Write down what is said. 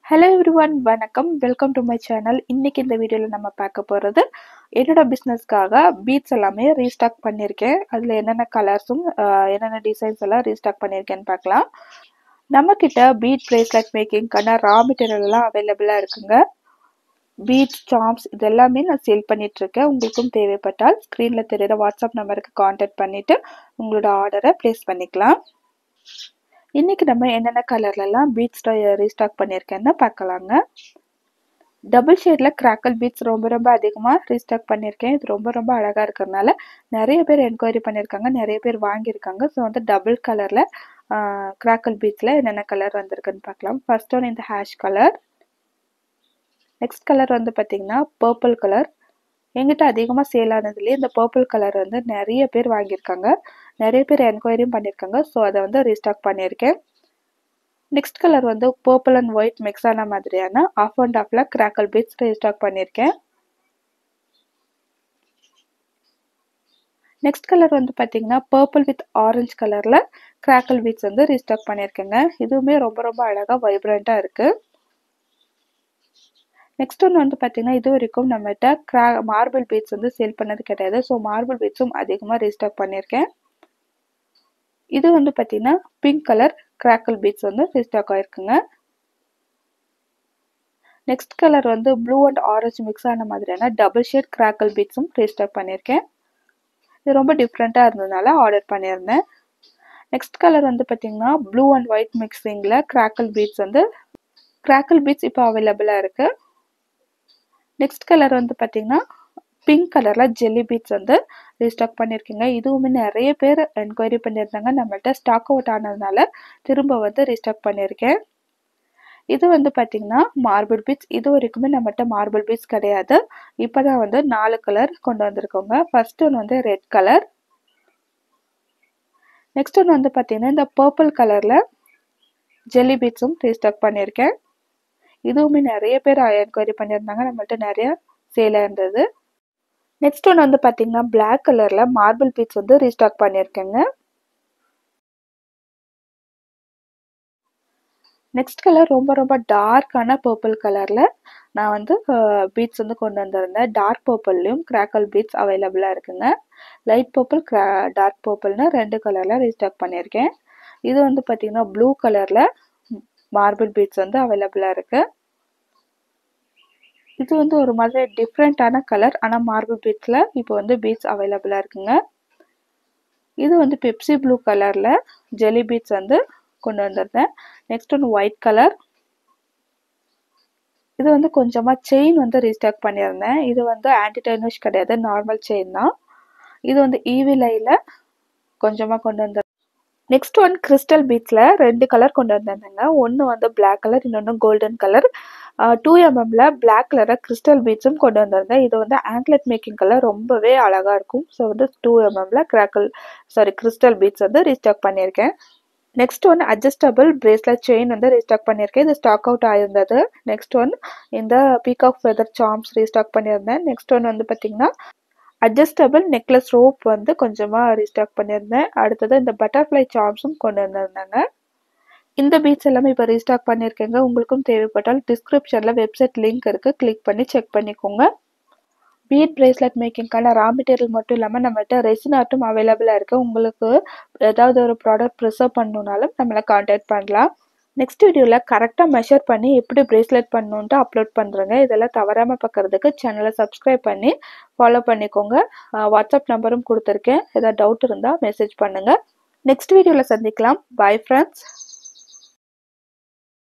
Hello everyone, வணக்கம். Welcome to my channel. இன்னைக்கு இந்த வீடியோவில் நம்ம பார்க்க போகிறது என்னோட பிஸ்னஸ்க்காக பீட்ஸ் எல்லாமே ரீஸ்டாக் பண்ணியிருக்கேன். அதில் என்னென்ன கலர்ஸும் என்னென்ன டிசைன்ஸ் எல்லாம் ரீஸ்டாக் பண்ணியிருக்கேன்னு பார்க்கலாம். நம்மக்கிட்ட பீட் பிரேஸ்லெட் மேக்கிங்க்கான ரா மெட்டீரியல் எல்லாம் அவைலபிளாக இருக்குங்க. பீட்ஸ், சாம்ஸ் இது எல்லாமே நான் சேல் பண்ணிகிட்ருக்கேன். உங்களுக்கும் தேவைப்பட்டால் ஸ்க்ரீனில் தெரிகிற வாட்ஸ்அப் நம்பருக்கு கான்டாக்ட் பண்ணிவிட்டு உங்களோட ஆர்டரை ப்ளேஸ் பண்ணிக்கலாம். இன்னைக்கு நம்ம என்னென்ன கலர்லலாம் பீட்ஸ் ரீஸ்டாக் பண்ணியிருக்கேன்னு பார்க்கலாங்க. டபுள் ஷேடில் கிராக்கல் பீட்ஸ் ரொம்ப அதிகமாக ரீஸ்டாக் பண்ணியிருக்கேன். இது ரொம்ப அழகாக இருக்கிறதுனால நிறைய பேர் என்கொயரி பண்ணியிருக்காங்க, நிறைய பேர் வாங்கியிருக்காங்க. ஸோ வந்து டபுள் கலரில் கிராக்கல் பீட்ஸில் என்னென்ன கலர் வந்திருக்குன்னு பார்க்கலாம். ஃபர்ஸ்ட் ஒன் இந்த ஹேஷ் கலர். நெக்ஸ்ட் கலர் வந்து பார்த்திங்கன்னா பர்பிள் கலர். எங்கிட்ட அதிகமாக சேல் ஆனதுலேயே இந்த பர்பிள் கலர் வந்து நிறைய பேர் வாங்கியிருக்காங்க, நிறைய பேர் என்கொயரியும் பண்ணியிருக்காங்க. ஸோ அதை வந்து ரீஸ்டாக் பண்ணியிருக்கேன். நெக்ஸ்ட் கலர் வந்து பர்பிள் அண்ட் ஒயிட் மிக்ஸ் ஆன மாதிரியான ஆஃப் அண்ட் ஆஃப்ல கிராக்கல் பீட்ஸ் ரீஸ்டாக் பண்ணியிருக்கேன். நெக்ஸ்ட் கலர் வந்து பார்த்தீங்கன்னா பர்பிள் வித் ஆரஞ்சு கலரில் கிராக்கல் பீட்ஸ் வந்து ரீஸ்டாக் பண்ணியிருக்கேங்க. இதுவுமே ரொம்ப அழகாக வைப்ரண்ட்டாக இருக்குது. நெக்ஸ்ட் ஒன்று வந்து பார்த்தீங்கன்னா இது வரைக்கும் நம்மகிட்ட மார்பிள் பீட்ஸ் வந்து சேல் பண்ணது கிடையாது. ஸோ மார்பிள் பீட்ஸும் அதிகமாக ரீஸ்டாக் பண்ணியிருக்கேன். இது வந்து பார்த்தீங்கன்னா பிங்க் கலர் கிராக்கல் பீட்ஸ் வந்து ரீஸ்டாக் ஆயிருக்குங்க. நெக்ஸ்ட் கலர் வந்து ப்ளூ அண்ட் ஆரஞ்சு மிக்ஸ் ஆன மாதிரியான டபுள் ஷேட் கிராக்கல் பீட்ஸும் ரீஸ்டாக் பண்ணியிருக்கேன். இது ரொம்ப டிஃப்ரெண்ட்டாக இருந்ததுனால ஆர்டர் பண்ணியிருந்தேன். நெக்ஸ்ட் கலர் வந்து பார்த்தீங்கன்னா ப்ளூ அண்ட் ஒயிட் மிக்ஸிங்கில் கிராக்கல் பீட்ஸ் இப்போ அவைலபிளாக இருக்குது. நெக்ஸ்ட் கலர் வந்து பார்த்தீங்கன்னா பிங்க் கலரில் ஜெல்லி பீட்ஸ் வந்து ரீஸ்டாக் பண்ணியிருக்கேங்க. இதுவுமே நிறைய பேர் என்கொயரி பண்ணியிருந்தாங்க. நம்மள்கிட்ட ஸ்டாக் அவுட் ஆனதுனால திரும்ப வந்து ரீஸ்டாக் பண்ணியிருக்கேன். இது வந்து பார்த்தீங்கன்னா மார்பிள் பீட்ஸ். இது வரைக்குமே நம்மகிட்ட மார்பிள் பீட்ஸ் கிடையாது. இப்போ தான் வந்து 4 கலர் கொண்டு வந்திருக்கோங்க. ஃபர்ஸ்ட் ஒன்று வந்து ரெட் கலர். நெக்ஸ்ட் ஒன்று வந்து பார்த்தீங்கன்னா இந்த பர்பிள் கலரில் ஜெல்லி பீட்ஸும் ரீஸ்டாக் பண்ணியிருக்கேன். இதுவுமே நிறைய பேர் என்கொயரி பண்ணியிருந்தாங்க, நம்மள்ட்ட நிறைய சேலாக இருந்தது. நெக்ஸ்ட் ஒன்று வந்து பார்த்தீங்கன்னா பிளாக் கலரில் மார்பிள் பீட்ஸ் வந்து ரீஸ்டாக் பண்ணியிருக்கேங்க. நெக்ஸ்ட் கலர் ரொம்ப டார்க்கான பர்பிள் கலரில் நான் வந்து பீட்ஸ் வந்து கொண்டு வந்திருந்தேன். டார்க் பர்பிள்லையும் கிராக்கல் பீட்ஸ் அவைலபிளாக இருக்குங்க. லைட் பர்பிள், டார்க் பர்பிள்னு 2 கலரில் ரீஸ்டாக் பண்ணியிருக்கேன். இது வந்து பார்த்தீங்கன்னா ப்ளூ கலரில் மார்பிள் பீட்ஸ் வந்து அவைலபிளாக இருக்குது. இது வந்து ஒரு மாதிரி டிஃப்ரெண்ட்டான கலர், ஆனால் மார்பிள் பீட்ஸில் இப்போ வந்து பீட்ஸ் அவைலபிளாக இருக்குங்க. இது வந்து பெப்சி ப்ளூ கலரில் ஜெல்லி பீட்ஸ் வந்து கொண்டு வந்திருந்தேன். நெக்ஸ்ட் ஒன்று ஒயிட் கலர். இது வந்து கொஞ்சமாக செயின் வந்து ரீஸ்டாக் பண்ணியிருந்தேன். இது வந்து ஆன்டி டைனிஷ் கிடையாது, நார்மல் செயின் தான். இது வந்து ஈவில் ஐயில் கொஞ்சமாக கொண்டு வந்திருந்தேன். நெக்ஸ்ட் ஒன் கிறிஸ்டல் பீட்ஸில் 2 கலர் கொண்டு வந்திருந்தேங்க. ஒன்று வந்து பிளாக் கலர், இன்னொன்று கோல்டன் கலர். 2 mmல பிளாக் கலரில் கிறிஸ்டல் பீட்ஸும் கொண்டு வந்திருந்தேன். இது வந்து ஆங்க்லெட் மேக்கிங் கலர் ரொம்பவே அழகாக இருக்கும். ஸோ வந்து 2 mmல கிறிஸ்டல் பீட்ஸ் வந்து ரீஸ்டாக் பண்ணியிருக்கேன். Next one adjustable bracelet chain வந்து ரீஸ்டாக் பண்ணியிருக்கேன். இது ஸ்டாக் அவுட் ஆயிருந்தது. நெக்ஸ்ட் ஒன் இந்த பீகாக் ஃபெதர் சார்ம்ஸ் ரீஸ்டாக் பண்ணியிருந்தேன். நெக்ஸ்ட் ஒன் வந்து பார்த்தீங்கன்னா அட்ஜஸ்டபிள் நெக்லஸ் ரோப் வந்து கொஞ்சமாக ரீஸ்டாக் பண்ணியிருந்தேன். அடுத்தது இந்த பட்டர்ஃப்ளை சார்ம்ஸும் கொண்டு வந்திருந்தாங்க. இந்த பீட்ஸ் எல்லாமே இப்போ ரீஸ்டாக் பண்ணியிருக்கேங்க. உங்களுக்கும் தேவைப்பட்டால் டிஸ்கிரிப்ஷனில் வெப்சைட் லிங்க் இருக்குது, கிளிக் பண்ணி செக் பண்ணிக்கோங்க. பீட் பிரேஸ்லெட் மேக்கிங்கான ரா மெட்டீரியல் மட்டும் இல்லாமல் நம்மகிட்ட ரெசின் ஆர்ட்டும் அவைலபிளாக இருக்குது. உங்களுக்கு ஏதாவது ஒரு ப்ராடக்ட் ப்ரிசர்வ் பண்ணணுன்னாலும் நம்மளை கான்டாக்ட் பண்ணலாம். நெக்ஸ்ட் வீடியோவில் கரெக்டாக மெஷர் பண்ணி எப்படி பிரேஸ்லெட் பண்ணணுன்ட்டு அப்லோட் பண்ணுறேங்க. இதெல்லாம் தவறாமல் பார்க்குறதுக்கு சேனலை சப்ஸ்கிரைப் பண்ணி ஃபாலோ பண்ணிக்கோங்க. வாட்ஸ்அப் நம்பரும் கொடுத்துருக்கேன். ஏதாவது டவுட் இருந்தால் மெசேஜ் பண்ணுங்கள். நெக்ஸ்ட் வீடியோவில் சந்திக்கலாம். Bye friends.